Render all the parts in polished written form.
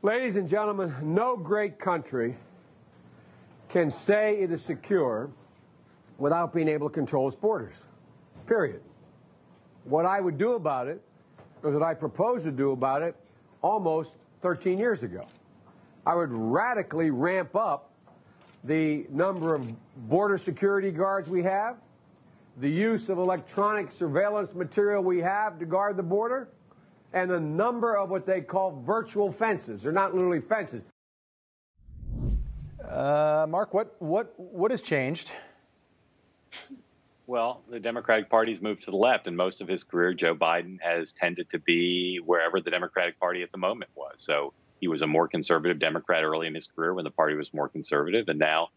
Ladies and gentlemen, no great country can say it is secure without being able to control its borders, period. What I would do about it, or what I proposed to do about it, almost 13 years ago. I would radically ramp up the number of border security guards we have, the use of electronic surveillance material we have to guard the border, and the number of what they call virtual fences. They're not literally fences. Mark, what has changed? Well, the Democratic Party's moved to the left, and most of his career, Joe Biden has tended to be wherever the Democratic Party at the moment was. So he was a more conservative Democrat early in his career when the party was more conservative, and now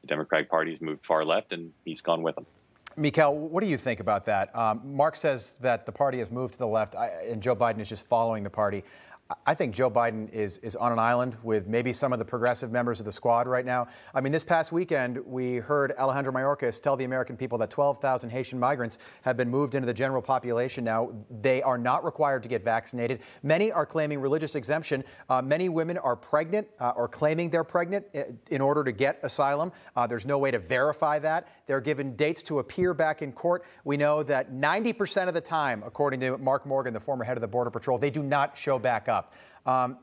the Democratic Party's moved far left, and he's gone with them. Mykel, what do you think about that? Mark says that the party has moved to the left, and Joe Biden is just following the party. I think Joe Biden is on an island with maybe some of the progressive members of the squad right now. I mean, this past weekend, we heard Alejandro Mayorkas tell the American people that 12,000 Haitian migrants have been moved into the general population now. They are not required to get vaccinated. Many are claiming religious exemption. Many women are pregnant or claiming they're pregnant in order to get asylum. There's no way to verify that. They're given dates to appear back in court. We know that 90% of the time, according to Mark Morgan, the former head of the Border Patrol, they do not show back up.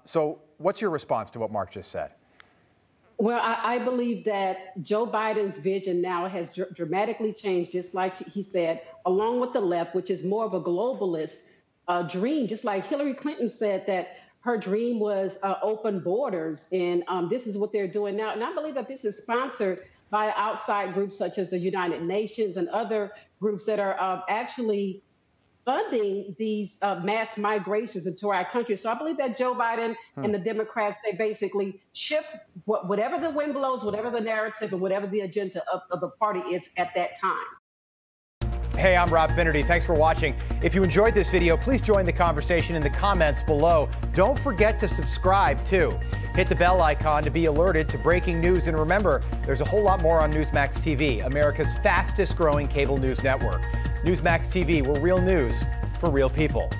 So what's your response to what Mark just said? Well, I believe that Joe Biden's vision now has dramatically changed, just like he said, along with the left, which is more of a globalist dream, just like Hillary Clinton said that her dream was open borders. And this is what they're doing now. And I believe that this is sponsored by outside groups such as the United Nations and other groups that are actually funding these mass migrations into our country. So I believe that Joe Biden and the Democrats, they basically shift whatever the wind blows, whatever the narrative and whatever the agenda of the party is at that time. Hey, I'm Rob Finnerty. Thanks for watching. If you enjoyed this video, please join the conversation in the comments below. Don't forget to subscribe, too. Hit the bell icon to be alerted to breaking news. And remember, there's a whole lot more on Newsmax TV, America's fastest growing cable news network. Newsmax TV, we're real news for real people.